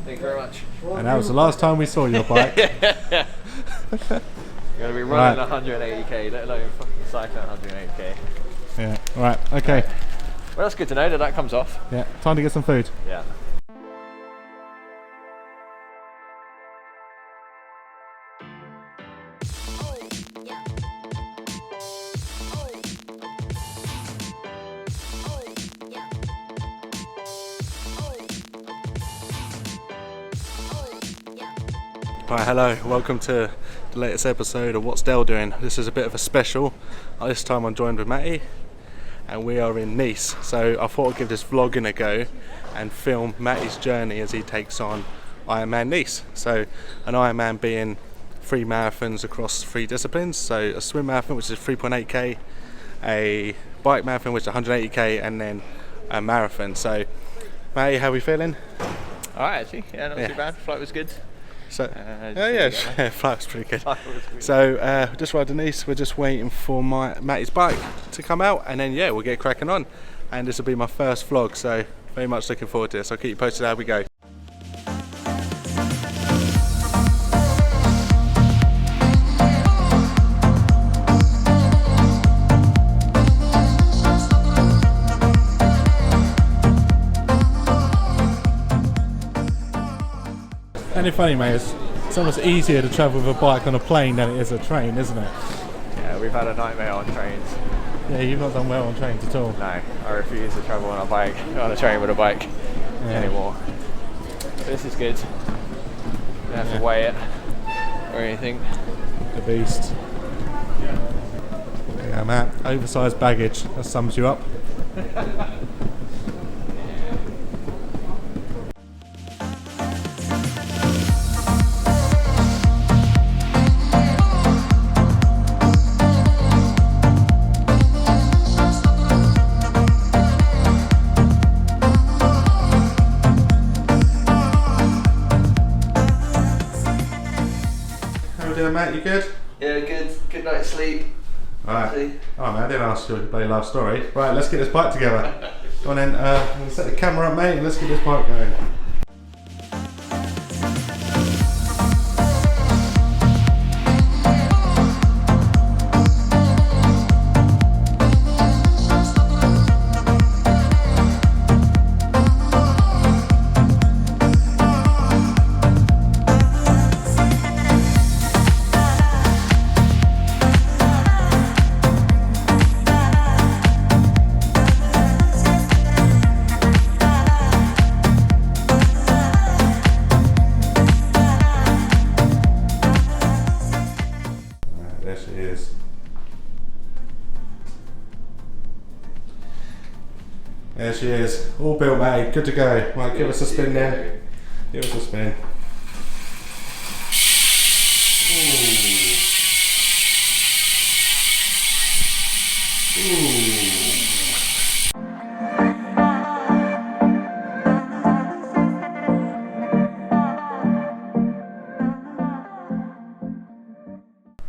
Thank you very much. And that was the last time we saw your bike. You're going to be running 180k, let alone fucking cycling 180k. Yeah, right, okay. Well, that's good to know that comes off. Yeah, time to get some food. Yeah. Right, hello, welcome to the latest episode of What's Dell Doing. This is a bit of a special. This time I'm joined with Matty and we are in Nice. So I thought I'd give this vlogging a go and film Matty's journey as he takes on Ironman Nice. So an Ironman being 3 marathons across 3 disciplines. So a swim marathon, which is 3.8k, a bike marathon, which is 180k, and then a marathon. So Matty, how are we feeling? Alright, actually, yeah, not too bad. Flight was good. So, flight was pretty good. So, just arrived in Nice. We're just waiting for Matty's bike to come out, and then we'll get cracking on. And this will be my first vlog, so very much looking forward to this. I'll keep you posted how we go. Ain't it funny, mate? It's almost easier to travel with a bike on a plane than it is a train, isn't it? Yeah, we've had a nightmare on trains. Yeah, you've not done well on trains at all. No, I refuse to travel on a train with a bike anymore. But this is good. You don't have to weigh it or anything. The beast. Yeah, Matt. Oversized baggage. That sums you up. Matt, you good? Yeah, good. Good night's sleep. Alright. Oh man, I didn't ask you a bloody love story. Right, let's get this bike together. Go on then, I'm going to set the camera up, mate, and let's get this bike going. There she is, all built, mate, good to go. Right, give us a spin then. Give us a spin.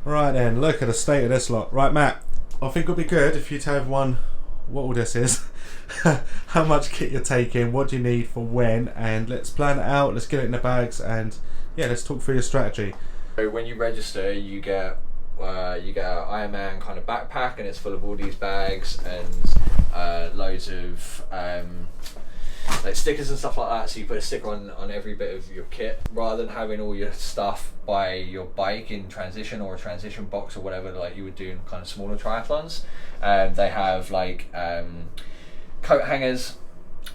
Right then, look at the state of this lot. Right, Matt, I think it'll be good if you tell everyone what all this is, how much kit you're taking, what do you need for when, and let's plan it out, let's get it in the bags, and let's talk through your strategy. So when you register, you get an Ironman kind of backpack, and it's full of all these bags and loads of like stickers and stuff like that. So you put a sticker on every bit of your kit, rather than having all your stuff by your bike in transition or a transition box or whatever, like you would do in kind of smaller triathlons. They have like coat hangers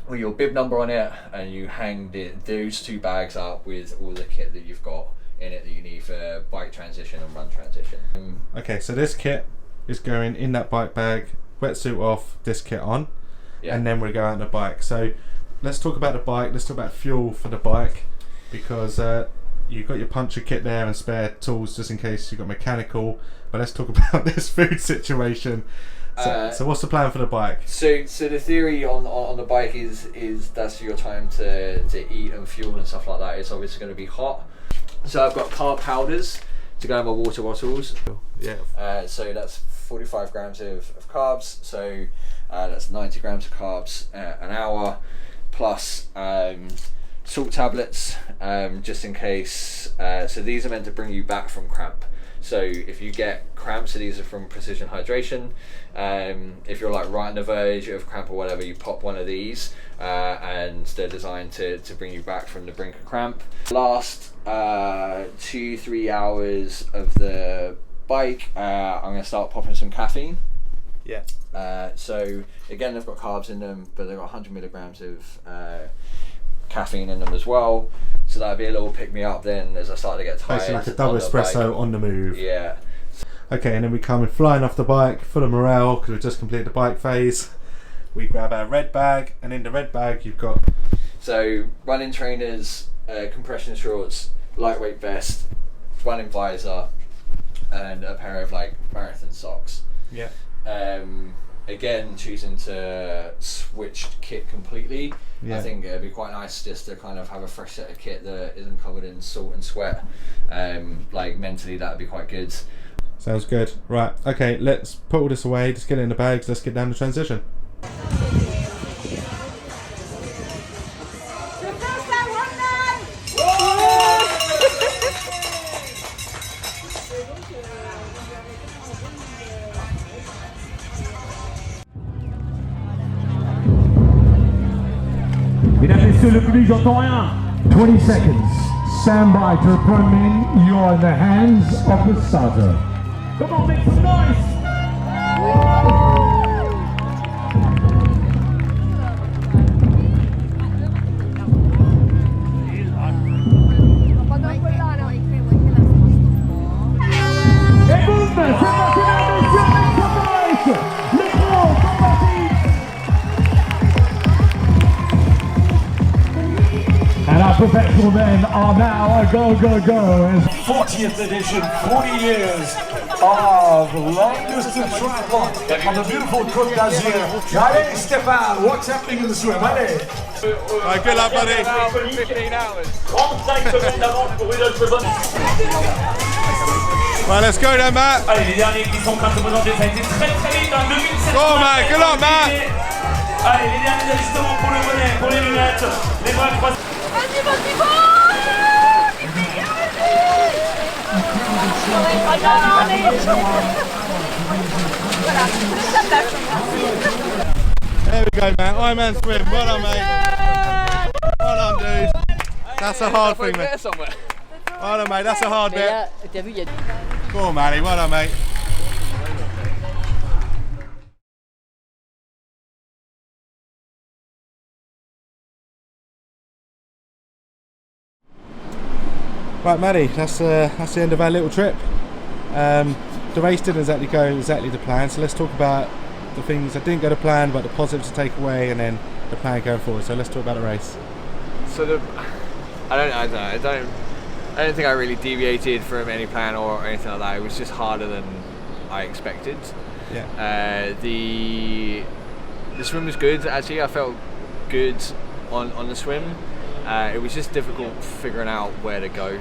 with your bib number on it, and you hang those 2 bags up with all the kit that you've got in it that you need for bike transition and run transition. Okay, so this kit is going in that bike bag, wetsuit off, this kit on, and then we're going on the bike. So let's talk about the bike, let's talk about fuel for the bike, because you've got your puncher kit there and spare tools just in case you've got mechanical, but let's talk about this food situation. So what's the plan for the bike? So the theory on the bike is that's your time to eat and fuel and stuff like that. It's obviously going to be hot. So I've got carb powders to go in my water bottles. Yeah. So that's 45 grams of carbs. So that's 90 grams of carbs an hour, plus salt tablets, just in case. So these are meant to bring you back from cramp. So if you get cramps, so these are from Precision Hydration. If you're like right on the verge of cramp or whatever, you pop one of these, and they're designed to bring you back from the brink of cramp. Last 2-3 hours of the bike, I'm going to start popping some caffeine. Yeah. So again, they've got carbs in them, but they've got 100 milligrams of caffeine in them as well. So that'd be a little pick me up then as I start to get tired. Basically like a double espresso on the move. Yeah. Okay, and then we come flying off the bike, full of morale because we've just completed the bike phase. We grab our red bag, and in the red bag you've got... So running trainers, compression shorts, lightweight vest, running visor, and a pair of like marathon socks. Yeah. Again, choosing to switch kit completely. Yeah. I think it'd be quite nice just to kind of have a fresh set of kit that isn't covered in salt and sweat. Like mentally, that'd be quite good. Sounds good. Right, okay, let's put all this away, just get it in the bags, let's get down the transition. Mesdames, Messieurs, le public, j'entends rien. 20 seconds. Stand by to approach in. You are in the hands of the starter. Come on, make some noise. Et boum, c'est parti, mesdames, messieurs, make some noise. Les pros sont partis. And our professional men are now a go, go, go. 40th edition, 40 years of long distance triathlon on the beautiful Côte d'Azur. Allez, Stéphane, what's happening in the swim? Allez. Right, good luck, buddy. 15 hours. 35 semaines d'avance pour une autre bonne. Right, let's go then, Matt. Allez, les derniers qui sont en train de se présenter, ça a été très très vite, 2700. Go, Matt, good luck, Matt. Allez, les derniers ajustements pour le bonnet, pour les lunettes, les bras croisés. Vas-y, vas-y, vas-y! There we go, man. Ironman swim. Well done, mate. Well done, dude. That's a hard thing, mate. Well done, mate. That's a hard bit. Go on, Matty. Well done, mate. Right, Matty, that's the end of our little trip. The race didn't exactly go exactly to plan, so let's talk about the things that didn't go to plan, but the positives to take away, and then the plan going forward. So let's talk about the race. Sort of, I don't think I really deviated from any plan or anything like that. It was just harder than I expected. Yeah. The swim was good actually. I felt good on the swim. It was just difficult figuring out where to go.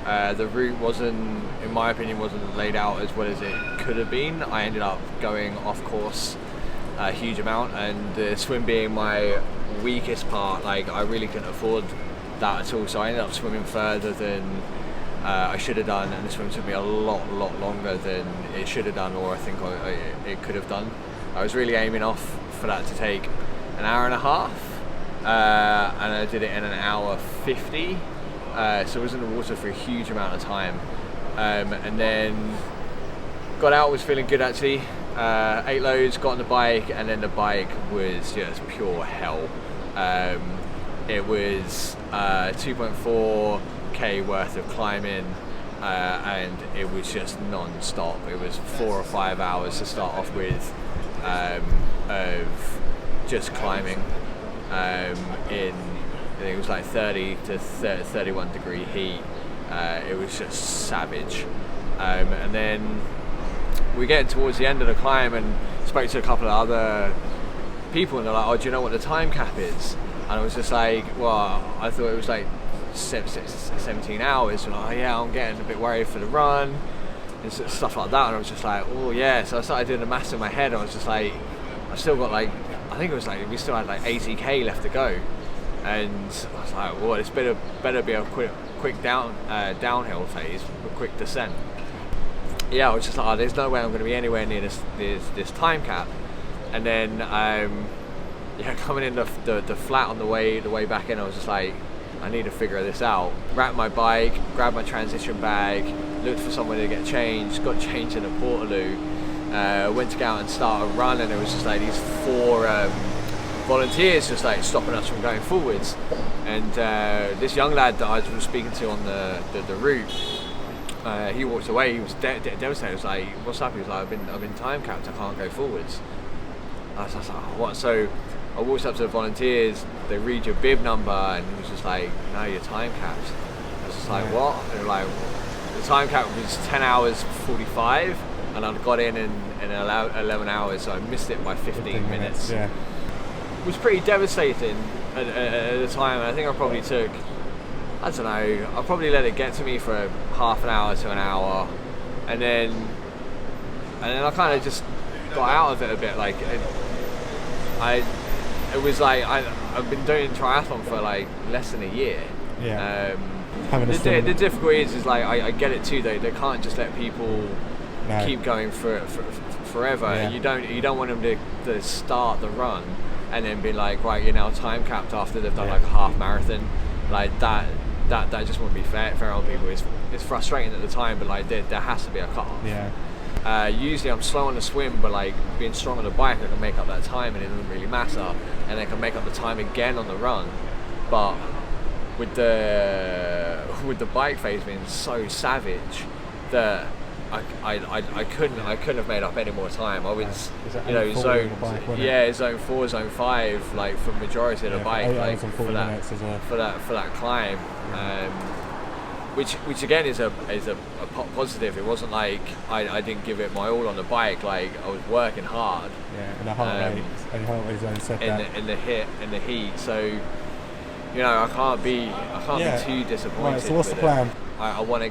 The route wasn't, in my opinion, wasn't laid out as well as it could have been. I ended up going off course a huge amount, and the swim being my weakest part, like I really couldn't afford that at all. So I ended up swimming further than I should have done, and the swim took me a lot longer than it should have done, or I think it could have done. I was really aiming off for that to take an hour and a half. And I did it in an hour 50, so I was in the water for a huge amount of time, and then got out, was feeling good actually, ate loads, got on the bike, and then the bike was just pure hell. It was 2.4k worth of climbing, and it was just non-stop. It was 4 or 5 hours to start off with, of just climbing. In I think it was like 30 to 31 degree heat. It was just savage. And then we get towards the end of the climb and spoke to a couple of other people, and they're like, "Oh, do you know what the time cap is?" And I was just like, "Well, I thought it was like 17 hours." And like, "Oh yeah, I'm getting a bit worried for the run," and stuff like that. And I was just like, "Oh yeah." So I started doing the maths in my head. I was just like, I've still got like, I think it was like, we still had like 80k left to go. And I was like, well, this better be a quick downhill phase, a quick descent. Yeah, I was just like, oh, there's no way I'm going to be anywhere near this time cap. And then coming in the flat on the way back in, I was just like, I need to figure this out. Wrapped my bike, grabbed my transition bag, looked for somewhere to get changed, got changed in a Portaloo, went to go out and start a run, and it was just like these 4 volunteers just like stopping us from going forwards. And this young lad that I was speaking to on the route, he walked away. He was devastated. He was like, "What's up?" He was like, "I've been time capped. I can't go forwards." I was like, "Oh, what?" So I walked up to the volunteers. They read your bib number, and he was just like, "No, you're time capped." I was just like, "What?" And they were like, "The time cap was 10 hours 45, and I'd got in 11 hours, so I missed it by 15 minutes." Yeah. It was pretty devastating at the time. I think I probably took, I don't know, I probably let it get to me for half an hour to an hour, and then I kind of just got out of it a bit. Like it was like I've been doing triathlon for like less than a year. Yeah. The difficulty is like I get it too. They can't just let people keep going forever. Yeah. You don't want them to start the run and then be like, right, you're now time capped after they've done like a half marathon. Like that just wouldn't be fair on people. It's frustrating at the time, but like there has to be a cut off. Yeah. Usually I'm slow on the swim, but like being strong on the bike, I can make up that time, and it doesn't really matter. And I can make up the time again on the run. But with the bike phase being so savage that I couldn't have made up any more time. I was, zone 4, zone 5, like for majority of the bike, like for that climb, which again is a positive. It wasn't like I didn't give it my all on the bike. Like I was working hard. Yeah, and the heart rate zone set that. In the heat. So I can't be too disappointed. Right, so what's the with plan? it. I want to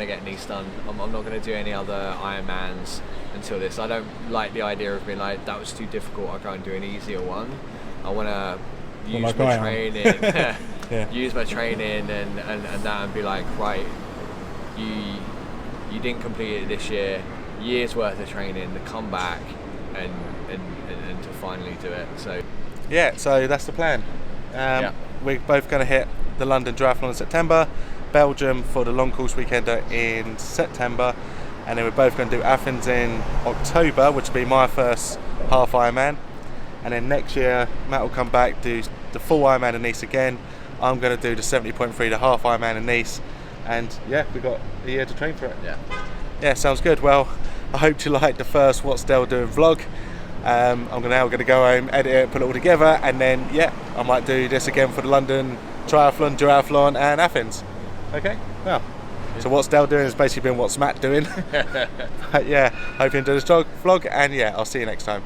get Nice done. I'm not going to do any other Ironmans until this. I don't like the idea of being like, that was too difficult, I'll go and do an easier one. I want to use my training, use my training and that, and be like, right, you didn't complete it this year's worth of training to come back and to finally do it. So that's the plan. We're both going to hit the London Triathlon in September, Belgium for the long course weekender in September, and then we're both going to do Athens in October, which will be my first half Ironman. And then next year Matt will come back, do the full Ironman in Nice again. I'm going to do the 70.3, the half Ironman in Nice, and we've got a year to train for it. Sounds good. Well, I hope you liked the first What's Dell Doing vlog. I'm now going to go home, edit it, put it all together, and then I might do this again for the London Triathlon, Duathlon and Athens. Okay, well, so What's Dell Doing has basically been What's Matt doing. Hope you enjoyed this vlog, and I'll see you next time.